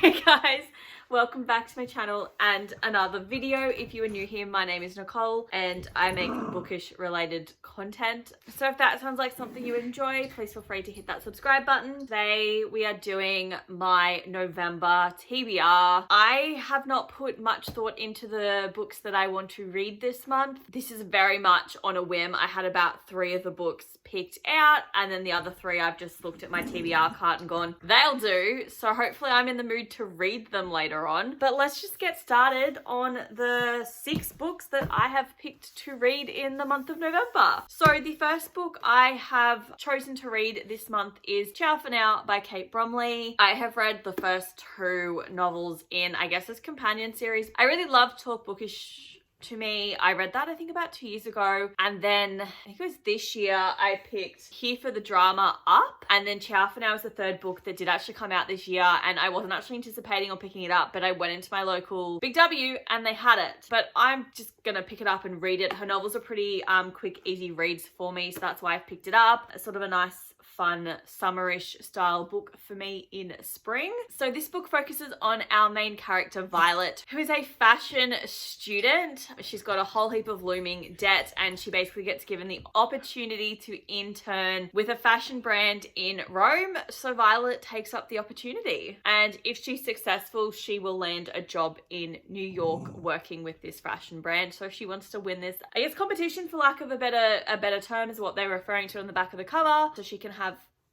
Hey guys, welcome back to my channel and another video. If you are new here, my name is Nicole and I make bookish related content. So if that sounds like something you would enjoy, please feel free to hit that subscribe button. Today we are doing my November TBR. I have not put much thought into the books that I want to read this month. This is very much on a whim. I had about 3 of the books picked out and then the other 3 I've just looked at my TBR cart and gone, they'll do. So hopefully I'm in the mood to read them later on. But let's just get started on the 6 books that I have picked to read in the month of November. So the first book I have chosen to read this month is Ciao for Now by Kate Bromley. I have read the first 2 novels in, I guess, this companion series. I really love Talk Bookish to Me. I read that I think about 2 years ago, and then I think it was this year I picked Here for the Drama Up, and then Ciao for Now is the 3rd book that did actually come out this year, and I wasn't actually anticipating on picking it up, but I went into my local Big W and they had it. But I'm just gonna pick it up and read it. Her novels are pretty quick, easy reads for me, so that's why I've picked it up. It's sort of a nice fun summerish style book for me in spring. So this book focuses on our main character Violet, who is a fashion student. She's got a whole heap of looming debt and she basically gets given the opportunity to intern with a fashion brand in Rome. So Violet takes up the opportunity, and if she's successful she will land a job in New York working with this fashion brand. So she wants to win this, I guess, competition, for lack of a better term, is what they're referring to on the back of the cover, so she can have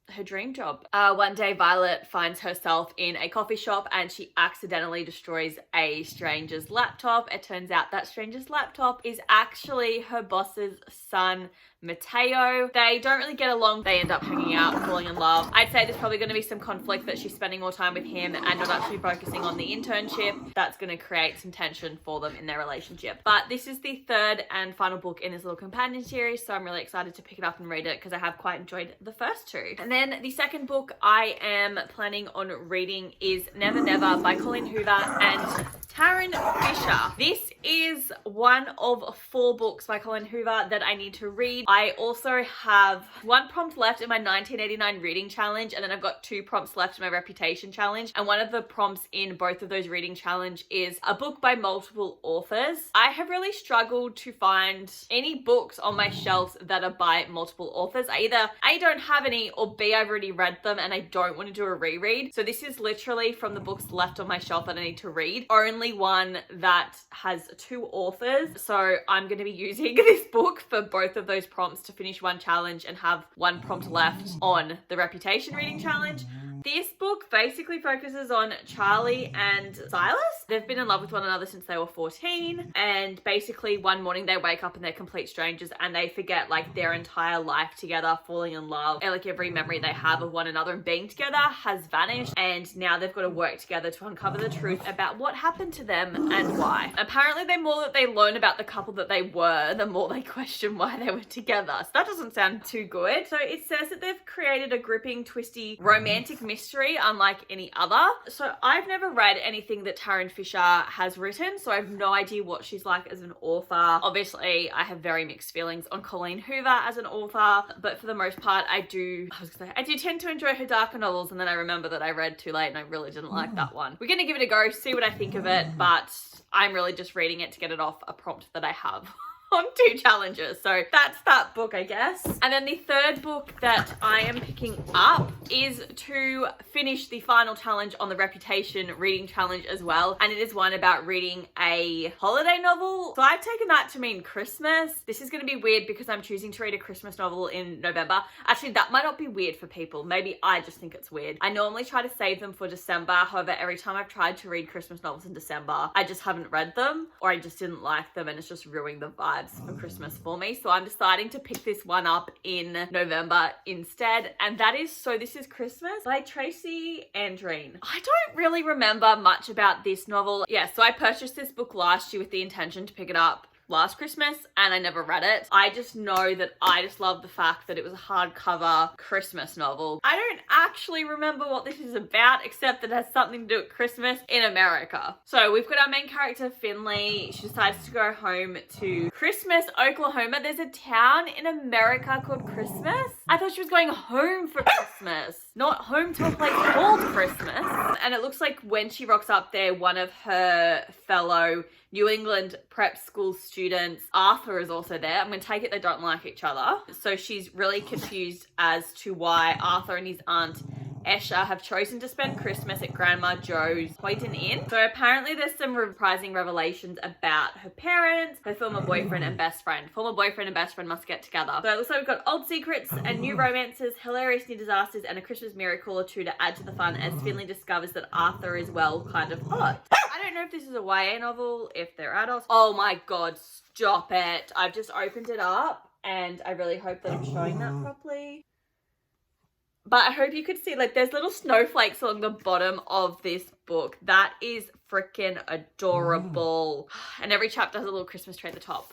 her dream job. One day Violet finds herself in a coffee shop and she accidentally destroys a stranger's laptop. It turns out that stranger's laptop is actually her boss's son, Matteo. They don't really get along. They end up hanging out, falling in love. I'd say there's probably going to be some conflict that she's spending more time with him and not actually focusing on the internship. That's going to create some tension for them in their relationship. But this is the 3rd and final book in this little companion series, so I'm really excited to pick it up and read it because I have quite enjoyed the first 2. And then the second book I am planning on reading is Never Never by Colleen Hoover and Taryn Fisher. This is one of 4 books by Colleen Hoover that I need to read. I also have 1 prompt left in my 1989 reading challenge, and then I've got 2 prompts left in my reputation challenge. And one of the prompts in both of those reading challenge is a book by multiple authors. I have really struggled to find any books on my shelves that are by multiple authors. I either A, don't have any, or B, I've already read them and I don't want to do a reread. So this is literally from the books left on my shelf that I need to read, only one that has 2 authors. So I'm going to be using this book for both of those prompts to finish 1 challenge and have 1 prompt left on the reputation reading challenge. This book basically focuses on Charlie and Silas. They've been in love with one another since they were 14, and basically one morning they wake up and they're complete strangers and they forget like their entire life together, falling in love, and like every memory they have of one another and being together has vanished, and now they've got to work together to uncover the truth about what happened to them and why. Apparently the more that they learn about the couple that they were, the more they question why they were together. So that doesn't sound too good. So it says that they've created a gripping, twisty, romantic mystery unlike any other. So I've never read anything that Taryn Fisher has written, so I have no idea what she's like as an author. Obviously, I have very mixed feelings on Colleen Hoover as an author, but for the most part, I do tend to enjoy her darker novels, and then I remember that I read Too Late and I really didn't like that one. We're gonna give it a go, see what I think of it, but I'm really just reading it to get it off a prompt that I have on 2 challenges. So that's that book, I guess. And then the 3rd book that I am picking up is to finish the final challenge on the reputation reading challenge as well. And it is one about reading a holiday novel. So I've taken that to mean Christmas. This is going to be weird because I'm choosing to read a Christmas novel in November. Actually, that might not be weird for people. Maybe I just think it's weird. I normally try to save them for December. However, every time I've tried to read Christmas novels in December, I just haven't read them, or I just didn't like them and it's just ruining the vibe for Christmas for me. So I'm deciding to pick this one up in November instead, and that is So This Is Christmas by Tracy Andreen. I don't really remember much about this novel. Yeah, so I purchased this book last year with the intention to pick it up last Christmas and I never read it. I just know that I just love the fact that it was a hardcover Christmas novel. I don't actually remember what this is about, except that it has something to do with Christmas in America. So we've got our main character Finley. She decides to go home to Christmas, Oklahoma. There's a town in America called Christmas. I thought she was going home for Christmas. not home to a place called Christmas. And it looks like when she rocks up there, one of her fellow New England prep school students, Arthur, is also there. I'm going to take it they don't like each other. So she's really confused as to why Arthur and his aunt Esha have chosen to spend Christmas at Grandma Joe's Hoyton Inn. So apparently there's some reprising revelations about her parents, her former boyfriend and best friend. Former boyfriend and best friend must get together. So it looks like we've got old secrets and new romances, hilarious new disasters, and a Christmas miracle or two to add to the fun as Finley discovers that Arthur is, well, kind of hot. I don't know if this is a YA novel, if they're adults. Oh my god, stop it. I've just opened it up and I really hope that I'm showing that properly. But I hope you could see, like, there's little snowflakes along the bottom of this book. That is freaking adorable. And every chapter has a little Christmas tree at the top.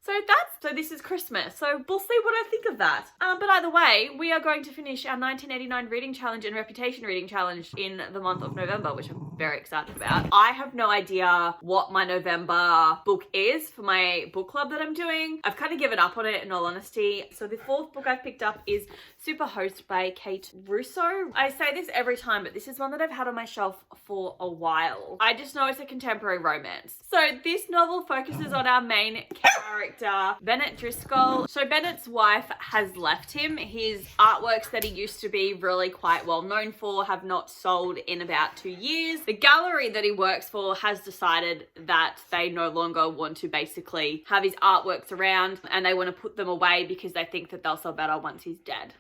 So this is Christmas. So we'll see what I think of that. But either way, we are going to finish our 1989 reading challenge and reputation reading challenge in the month of November, which I'm very excited about. I have no idea what my November book is for my book club that I'm doing. I've kind of given up on it, in all honesty. So the fourth book I've picked up is Superhost by Kate Russo. I say this every time, but this is one that I've had on my shelf for a while. I just know it's a contemporary romance. So this novel focuses on our main character, Bennett Driscoll. So Bennett's wife has left him. His artworks that he used to be really quite well known for have not sold in about 2 years. The gallery that he works for has decided that they no longer want to basically have his artworks around, and they want to put them away because they think that they'll sell better once he's dead.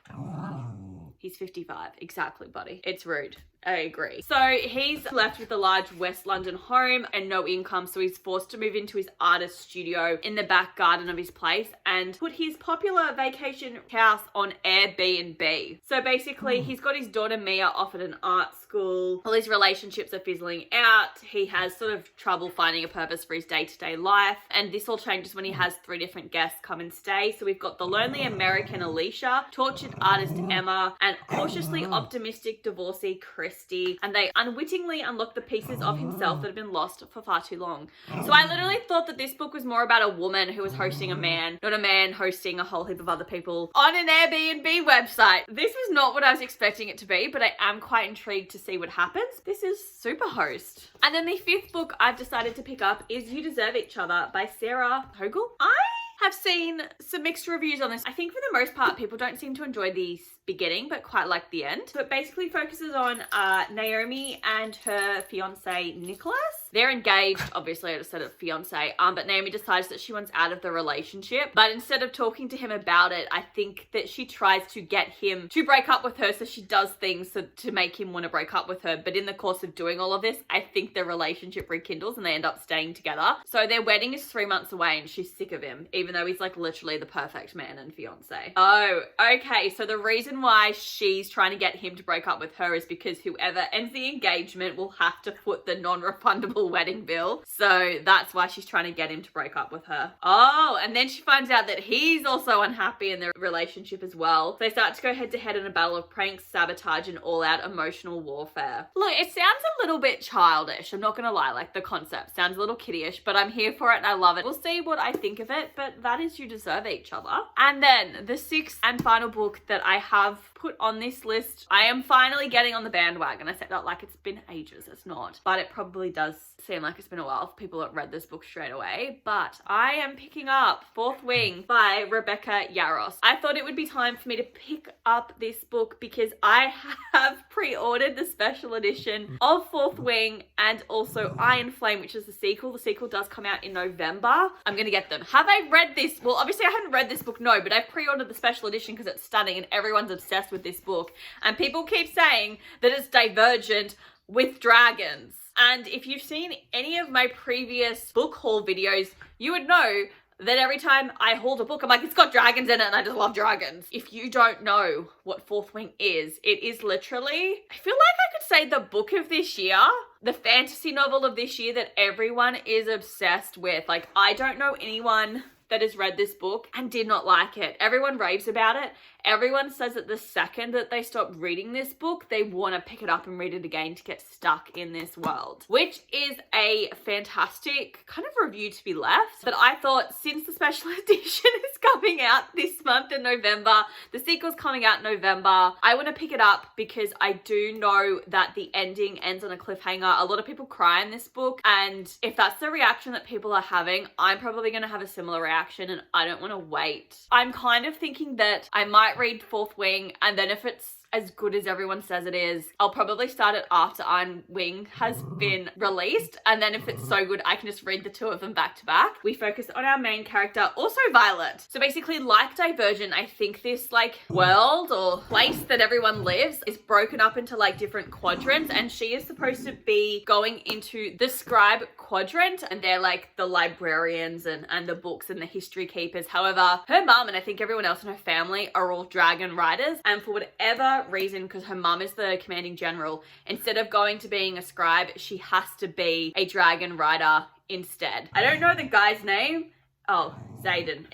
He's 55. Exactly, buddy. It's rude. I agree. So he's left with a large West London home and no income, so he's forced to move into his artist studio in the back garden of his place and put his popular vacation house on Airbnb. So basically, he's got his daughter Mia off at an art school. All his relationships are fizzling out. He has sort of trouble finding a purpose for his day-to-day life, and this all changes when he has 3 different guests come and stay. So we've got the lonely American Alicia, tortured artist Emma, and cautiously optimistic divorcee Christy, and they unwittingly unlock the pieces of himself that have been lost for far too long. So I literally thought that this book was more about a woman who was hosting a man, not a man hosting a whole heap of other people on an Airbnb website. This was not what I was expecting it to be, but I am quite intrigued to see what happens. This is Superhost. And then the 5th book I've decided to pick up is You Deserve Each Other by Sarah Hogel. I have seen some mixed reviews on this. I think for the most part, people don't seem to enjoy the beginning, but quite like the end. So it basically focuses on Naomi and her fiance Nicholas. They're engaged, obviously I just said a fiance, but Naomi decides that she wants out of the relationship. But instead of talking to him about it, I think that she tries to get him to break up with her. So she does things to make him want to break up with her. But in the course of doing all of this, I think their relationship rekindles and they end up staying together. So their wedding is 3 months away and she's sick of him, even though he's like literally the perfect man and fiance. Oh, okay. So the reason why she's trying to get him to break up with her is because whoever ends the engagement will have to foot the non-refundable wedding bill. So that's why she's trying to get him to break up with her. Oh, and then she finds out that he's also unhappy in their relationship as well. So they start to go head to head in a battle of pranks, sabotage, and all-out emotional warfare. Look, it sounds a little bit childish. I'm not gonna lie, like the concept sounds a little kiddyish, but I'm here for it and I love it. We'll see what I think of it, but that is You Deserve Each Other. And then the 6th and final book that I have put on this list, I am finally getting on the bandwagon. I said that like it's been ages. It's not, but it probably does seem like it's been a while for people that read this book straight away. But I am picking up Fourth Wing by Rebecca Yarros. I thought it would be time for me to pick up this book because I have pre-ordered the special edition of Fourth Wing and also Iron Flame, which is the sequel. The sequel does come out in November. I'm gonna get them. Have I read this? Well, obviously I haven't read this book, no, but I've pre-ordered the special edition because it's stunning and everyone's obsessed with this book. And people keep saying that it's Divergent with dragons. And if you've seen any of my previous book haul videos, you would know that every time I hauled a book, I'm like, it's got dragons in it and I just love dragons. If you don't know what Fourth Wing is, it is literally, I feel like I could say the book of this year, the fantasy novel of this year that everyone is obsessed with. Like, I don't know anyone that has read this book and did not like it. Everyone raves about it. everyone says that the second that they stop reading this book, they want to pick it up and read it again to get stuck in this world, which is a fantastic kind of review to be left. But I thought, since the special edition is coming out this month in November, the sequel's coming out in November, I want to pick it up because I do know that the ending ends on a cliffhanger. A lot of people cry in this book, and if that's the reaction that people are having, I'm probably going to have a similar reaction, and I don't want to wait. I'm kind of thinking that I might read Fourth Wing, and then if it's as good as everyone says it is, I'll probably start it after Iron Wing has been released, and then if it's so good, I can just read the two of them back to back. We focus on our main character, also Violet. So basically, like Divergent, I think this like world or place that everyone lives is broken up into like different quadrants, and she is supposed to be going into the scribe quadrant, and they're like the librarians and the books and the history keepers. However, her mum and I think everyone else in her family are all dragon riders, and for whatever reason, because her mum is the commanding general, instead of going to being a scribe, she has to be a dragon rider instead. I don't know the guy's name. Oh, Zayden.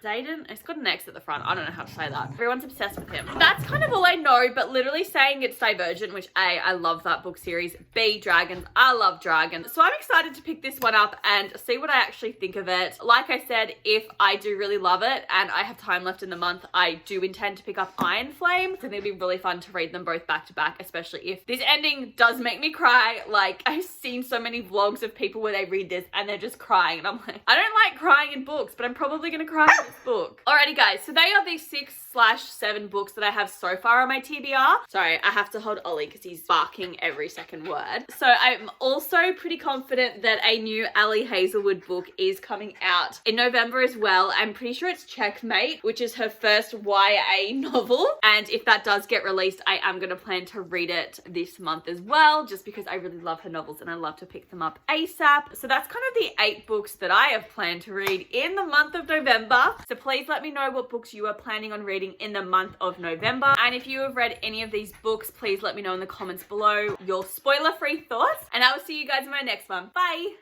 Zayden? It's got an X at the front. I don't know how to say that. Everyone's obsessed with him. That's kind of all I know, but literally saying it's Divergent, which A, I love that book series. B, dragons. I love dragons. So I'm excited to pick this one up and see what I actually think of it. Like I said, if I do really love it and I have time left in the month, I do intend to pick up Iron Flame. I think it'd be really fun to read them both back to back, especially if this ending does make me cry. Like, I've seen so many vlogs of people where they read this and they're just crying, and I'm like, I don't like crying in books, but I'm probably gonna cry in this book. Alrighty guys, so they are the 6/7 books that I have so far on my TBR. Sorry, I have to hold Ollie because he's barking every second word. So I'm also pretty confident that a new Ali Hazelwood book is coming out in November as well. I'm pretty sure it's Checkmate, which is her first YA novel. And if that does get released, I am gonna plan to read it this month as well, just because I really love her novels and I love to pick them up ASAP. So that's kind of the 8 books that I have planned to read in the month of November. So please let me know what books you are planning on reading in the month of November. And if you have read any of these books, please let me know in the comments below your spoiler-free thoughts. And I will see you guys in my next one. Bye!